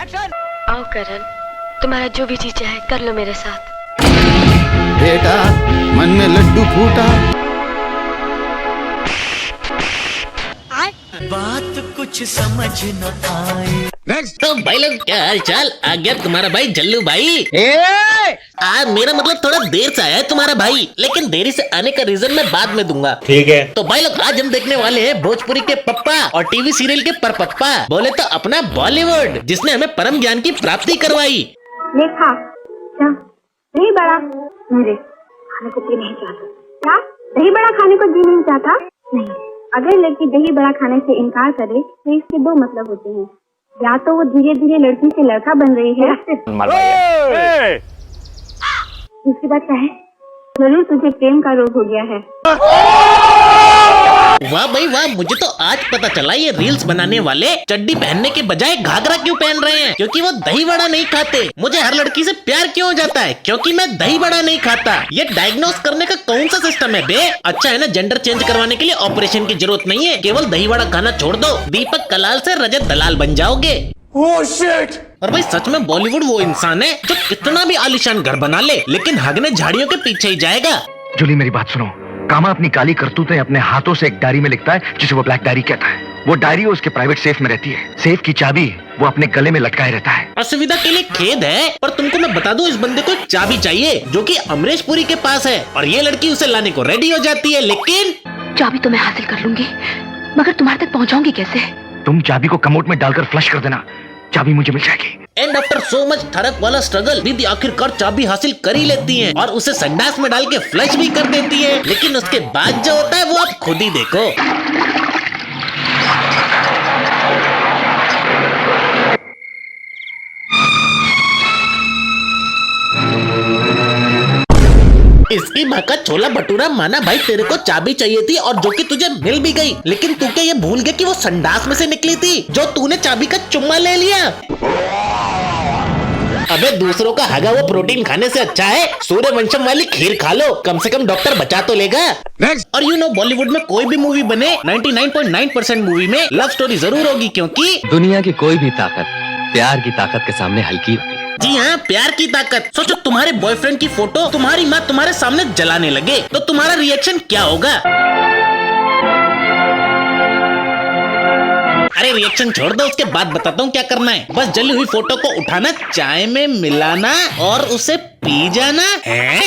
आओ करण, तुम्हारा जो भी जी चाहे कर लो मेरे साथ। बेटा मन में लड्डू फूटा। बात कुछ समझ न आए। नेक्स्ट। तो भाई लोग क्या हाल चाल? आ गया तुम्हारा भाई जल्लू भाई। आज मेरा मतलब थोड़ा देर से आया है तुम्हारा भाई, लेकिन देरी से आने का रीजन मैं बाद में दूंगा। ठीक है। तो भाई लोग आज हम देखने वाले हैं भोजपुरी के पप्पा और टीवी सीरियल के परपप्पा, बोले तो अपना बॉलीवुड, जिसने हमें परम ज्ञान की प्राप्ति करवाई। देखा क्या दही बड़ा मेरे खाने को जी नहीं चाहता? क्या दही बड़ा खाने को जी नहीं चाहता? नहीं, अगर लड़की दही बड़ा खाने से इनकार करे तो इसके दो मतलब होते हैं, या तो वो धीरे धीरे लड़की से लड़का बन रही है, दूसरी बात क्या है, जरूर तुझे प्रेम का रोग हो गया है। वाह भाई वाह, मुझे तो आज पता चला ये रील्स बनाने वाले चड्डी पहनने के बजाय घाघरा क्यों पहन रहे हैं, क्योंकि वो दही बड़ा नहीं खाते। मुझे हर लड़की से प्यार क्यों हो जाता है, क्योंकि मैं दही बड़ा नहीं खाता। ये डायग्नोस करने का कौन सा सिस्टम है बे? अच्छा है ना, जेंडर चेंज करवाने के लिए ऑपरेशन की जरूरत नहीं है, केवल दही बड़ा खाना छोड़ दो, दीपक कलाल से रजत दलाल बन जाओगे। Oh shit. और भाई सच में बॉलीवुड वो इंसान है जो कितना भी आलीशान घर बना ले, लेकिन हगने झाड़ियों के पीछे ही जाएगा। जूली मेरी बात सुनो, कामा अपनी काली करतूतें अपने हाथों से एक डायरी में लिखता है जिसे वो ब्लैक डायरी कहता है। वो डायरी उसके प्राइवेट सेफ में रहती है। सेफ की चाबी वो अपने गले में लटकाए रहता है। असुविधा के लिए खेद है, पर तुमको मैं बता दूं, इस बंदे को चाबी चाहिए जो कि अमरीश पुरी के पास है, और ये लड़की उसे लाने को रेडी हो जाती है। लेकिन चाबी तो मैं हासिल कर लूंगी, मगर तुम्हारे तक पहुंचाऊंगी कैसे? तुम चाबी को कमोड में डालकर फ्लश कर देना, चाबी मुझे मिल जाएगी। एंड आफ्टर सो मच थरक वाला स्ट्रगल दीदी आखिरकार चाबी हासिल कर ही लेती है और उसे संडास में डाल के फ्लश भी कर देती है। लेकिन उसके बाद जो होता है वो आप खुद ही देखो। इसकी माँ का छोला भटूरा माना भाई, तेरे को चाबी चाहिए थी और जो कि तुझे मिल भी गई, लेकिन तू क्या ये भूल गया कि वो संडास में से निकली थी जो तूने चाबी का चुम्मा ले लिया? अबे दूसरों का हगा वो प्रोटीन खाने से अच्छा है सूर्यवंशम वाली खीर खा लो, कम से कम डॉक्टर बचा तो लेगा। नेक्स्ट। और यू नो बॉलीवुड में कोई भी मूवी बने 99.9% मूवी में लव स्टोरी जरूर होगी, क्योंकि दुनिया की कोई भी ताकत प्यार की ताकत के सामने हल्की होती है। जी हाँ, प्यार की ताकत। सोचो तुम्हारे बॉयफ्रेंड की फोटो तुम्हारी माँ तुम्हारे सामने जलाने लगे तो तुम्हारा रिएक्शन क्या होगा? अरे रिएक्शन छोड़ दो, उसके बाद बताता हूँ क्या करना है। बस जली हुई फोटो को उठाना, चाय में मिलाना और उसे पी जाना है।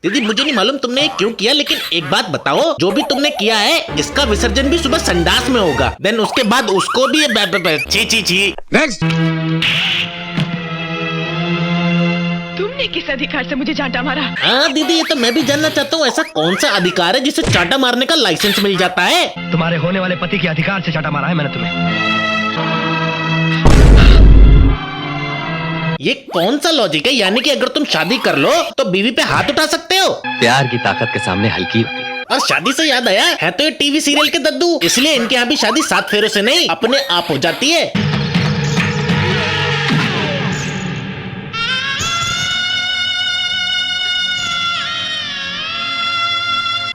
दीदी मुझे नहीं मालूम तुमने ये क्यों किया, लेकिन एक बात बताओ, जो भी तुमने किया है इसका विसर्जन भी सुबह संडास में होगा, देन उसके बाद उसको भी छी छी छी। नेक्स्ट। तुमने किस अधिकार से मुझे चांटा मारा? हाँ दीदी, ये तो मैं भी जानना चाहता हूँ, ऐसा कौन सा अधिकार है जिसे चांटा मारने का लाइसेंस मिल जाता है? तुम्हारे होने वाले पति के अधिकार से चाटा मारा है मैंने तुम्हें। ये कौन सा लॉजिक है? यानी कि अगर तुम शादी कर लो तो बीवी पे हाथ उठा सकते हो? प्यार की ताकत के सामने हल्की होती है। और शादी से याद आया, है तो ये टीवी सीरियल के दद्दू, इसलिए इनके यहाँ भी शादी 7 फेरों से नहीं अपने आप हो जाती है।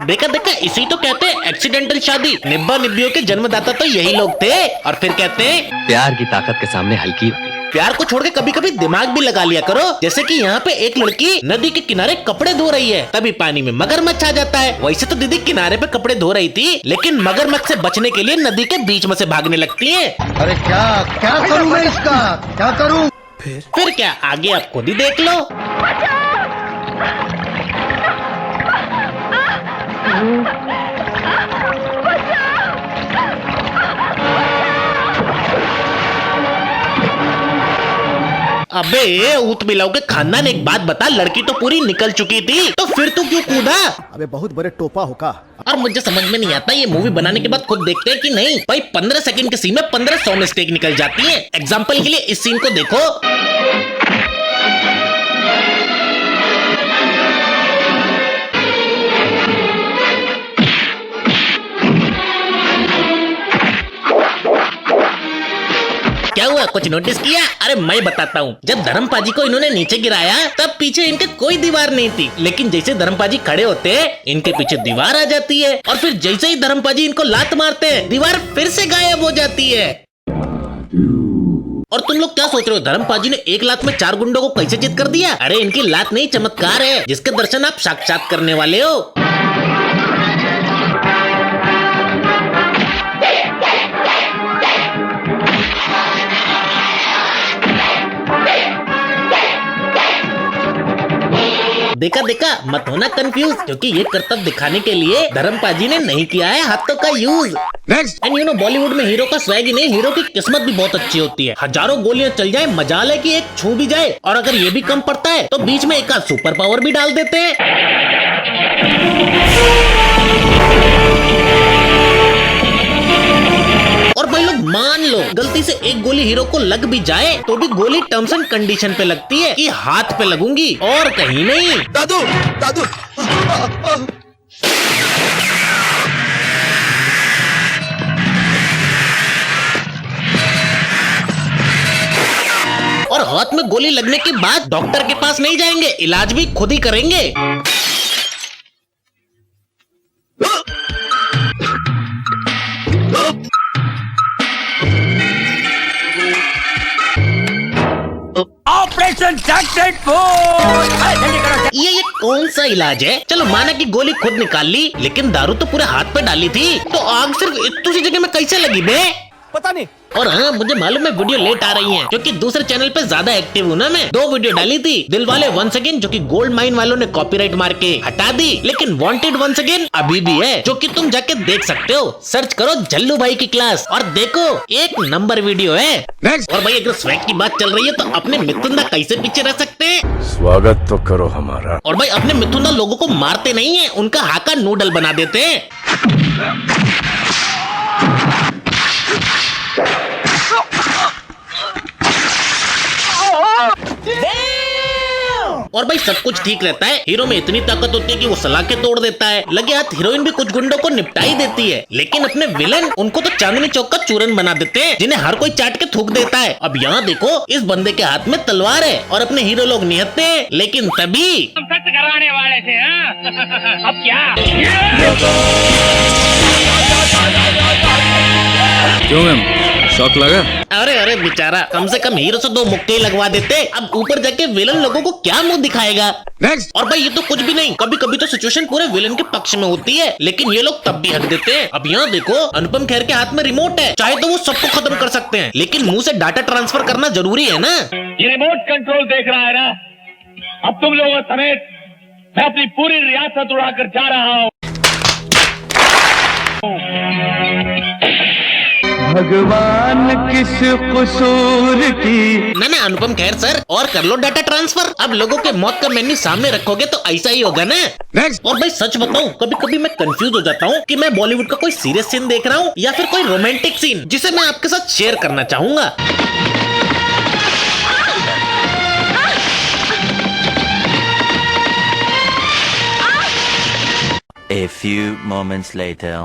देखा देखा, इसी तो कहते हैं एक्सीडेंटल शादी। निब्बा निब्बियों के जन्मदाता तो यही लोग थे। और फिर कहते हैं प्यार की ताकत के सामने हल्की होती है। प्यार को छोड़ के कभी कभी दिमाग भी लगा लिया करो। जैसे कि यहाँ पे एक लड़की नदी के किनारे कपड़े धो रही है, तभी पानी में मगरमच्छ आ जाता है। वैसे तो दीदी किनारे पे कपड़े धो रही थी, लेकिन मगरमच्छ से बचने के लिए नदी के बीच में से भागने लगती है। अरे क्या क्या करूँ मैं इसका, क्या करूँ? फिर क्या, आगे आप खुद ही देख लो। अबे ऊत बिलाव के खानदान, एक बात बता, लड़की तो पूरी निकल चुकी थी, तो फिर तू क्यों कूदा? अबे बहुत बड़े टोपा होगा। और मुझे समझ में नहीं आता, ये मूवी बनाने के बाद खुद देखते हैं कि नहीं? भाई 15 सेकंड के सीन में 1500 मिस्टेक निकल जाती है। एग्जाम्पल के लिए इस सीन को देखो। क्या हुआ, कुछ नोटिस किया? अरे मैं बताता हूँ। जब धर्मपाजी को इन्होंने नीचे गिराया तब पीछे इनके कोई दीवार नहीं थी, लेकिन जैसे धर्मपाजी खड़े होते हैं इनके पीछे दीवार आ जाती है, और फिर जैसे ही धर्मपाजी इनको लात मारते हैं दीवार फिर से गायब हो जाती है। और तुम लोग क्या सोच रहे हो, धर्मपाजी ने एक लात में 4 गुंडों को कैसे चित कर दिया? अरे इनकी लात नहीं, चमत्कार है जिसके दर्शन आप साक्षात करने वाले हो। देखा देखा, मत होना कंफ्यूज, क्योंकि ये करतब दिखाने के लिए धर्मपाजी ने नहीं किया है हाथों का use. Next. And you know, Bollywood में हीरो का स्वैग ही नहीं, हीरो की किस्मत भी बहुत अच्छी होती है। हजारों गोलियां चल जाए, मजाल है कि एक छू भी जाए, और अगर ये भी कम पड़ता है तो बीच में एक आध सुपर पावर भी डाल देते हैं। और भाई लोग मान लो गलती से एक गोली हीरो को लग भी जाए तो भी गोली टर्म्स एंड कंडीशन पे लगती है कि हाथ पे लगूंगी और कहीं नहीं। दादू दादू और हाथ में गोली लगने के बाद डॉक्टर के पास नहीं जाएंगे, इलाज भी खुद ही करेंगे। ऑपरेशन ये कौन सा इलाज है? चलो माना कि गोली खुद निकाल ली, लेकिन दारू तो पूरे हाथ पे डाली थी, तो आग सिर्फ इतनी सी जगह में कैसे लगी बे? पता नहीं। और हाँ, मुझे मालूम है वीडियो लेट आ रही हैं, क्योंकि दूसरे चैनल पे ज्यादा एक्टिव हूँ ना मैं। 2 वीडियो डाली थी, दिलवाले वंस अगेन जो कि गोल्ड माइन वालों ने कॉपीराइट मार के हटा दी, लेकिन वांटेड वंस अगेन अभी भी है, जो कि तुम जाके देख सकते हो। सर्च करो जल्लू भाई की क्लास और देखो, 1 नंबर वीडियो है। और भाई अगर स्वैग की बात चल रही है तो अपने मिथुंदा कैसे पीछे रह सकते हैं? स्वागत तो करो हमारा। और भाई अपने मिथुंदा लोगों को मारते नहीं है, उनका हाका नूडल बना देते हैं। और भाई सब कुछ ठीक रहता है, हीरो में इतनी ताकत होती है कि वो सलाखे तोड़ देता है, लगे हाथ हीरोइन भी कुछ गुंडों को निपटा ही देती है, लेकिन अपने विलन उनको तो चांदनी चौक का चूरन बना देते हैं, जिन्हें हर कोई चाट के थूक देता है। अब यहाँ देखो, इस बंदे के हाथ में तलवार है और अपने हीरो लोग निहत्ते हैं, लेकिन तभी कराने वाले थे। अब क्या? क्यों मैम, शौक लगा? अरे अरे बेचारा, कम से कम हीरो से 2 मुक्के ही लगवा देते। अब ऊपर जाके विलन लोगों को क्या मुंह दिखाएगा? नेक्स्ट। और भाई ये तो कुछ भी नहीं, कभी कभी तो सिचुएशन पूरे विलन के पक्ष में होती है, लेकिन ये लोग तब भी हक देते हैं। अब यहाँ देखो, अनुपम खेर के हाथ में रिमोट है, चाहे तो वो सबको खत्म कर सकते हैं, लेकिन मुंह से डाटा ट्रांसफर करना जरूरी है ना। ये रिमोट कंट्रोल देख रहा है ना? अब तुम लोगों समेत मैं अपनी पूरी रियासत उड़ाकर जा रहा हूँ। भगवान किस कसूर की। ना अनुपम खेर सर, और कर लो डाटा ट्रांसफर। अब लोगों के मौत का मेन्यू सामने रखोगे तो ऐसा ही होगा ना। नेक्स्ट। और भाई सच बताऊं, कभी कभी मैं कंफ्यूज हो जाता हूँ कि मैं बॉलीवुड का कोई सीरियस सीन देख रहा हूँ या फिर कोई रोमांटिक सीन, जिसे मैं आपके साथ शेयर करना चाहूंगा। A few moments later.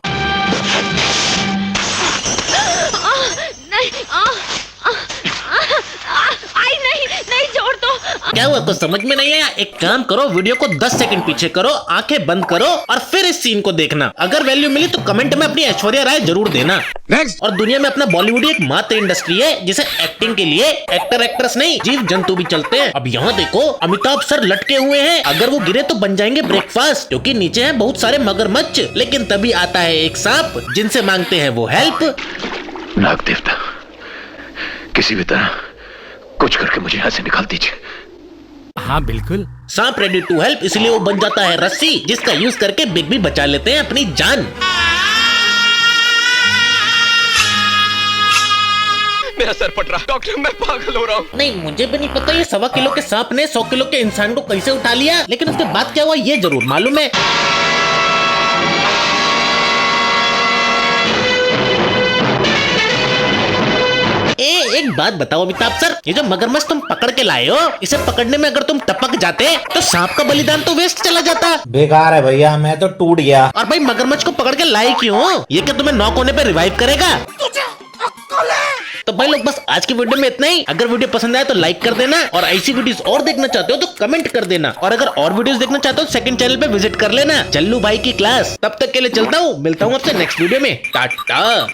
नहीं छोड़ दो। क्या हुआ, कुछ समझ में नहीं आया? एक काम करो, वीडियो को 10 सेकंड पीछे करो, आंखें बंद करो और फिर इस सीन को देखना। अगर वैल्यू मिली तो कमेंट में अपनी ऐश्वर्या राय जरूर देना। नेक्स्ट। और दुनिया में अपना बॉलीवुड एक मात्र इंडस्ट्री है जिसे एक्टिंग के लिए एक्टर एक्ट्रेस नहीं, जीव जंतु भी चलते हैं। अब यहाँ देखो, अमिताभ सर लटके हुए हैं, अगर वो गिरे तो बन जाएंगे ब्रेकफास्ट, क्योंकि नीचे हैं बहुत सारे मगरमच्छ। लेकिन तभी आता है एक सांप, जिनसे मांगते हैं वो हेल्प। नाग देवता, किसी भी तरह कुछ करके मुझे यहाँ से निकाल दीजिए। हाँ बिल्कुल। सांप रेडी टू हेल्प, इसलिए वो बन जाता है रस्सी, जिसका यूज करके बिग भी बचा लेते हैं अपनी जान। मेरा सर फट रहा, डॉक्टर मैं पागल हो रहा हूँ। नहीं, मुझे भी नहीं पता ये 1.25 किलो के सांप ने 100 किलो के इंसान को कैसे उठा लिया, लेकिन उसके बाद क्या हुआ ये जरूर मालूम है। एक बात बताओ अमिताभ सर, ये जो मगरमच्छ तुम पकड़ के लाए हो, इसे पकड़ने में अगर तुम टपक जाते तो सांप का बलिदान तो वेस्ट चला जाता। बेकार है भैया, मैं तो टूट गया। और भाई मगरमच्छ को पकड़ के लाए क्यों? ये क्या तुम्हें 9 कोने पे रिवाइव करेगा? तुझे अक्ल है? तो भाई लोग बस आज की वीडियो में इतना ही। अगर वीडियो पसंद आया तो लाइक कर देना, और ऐसी वीडियोस और देखना चाहते हो तो कमेंट कर देना, और अगर और वीडियोस देखना चाहते हो सेकंड चैनल पे विजिट कर लेना, चल्लू भाई की क्लास। तब तक के लिए चलता हूँ, मिलता हूँ आपसे नेक्स्ट वीडियो में। टाटा।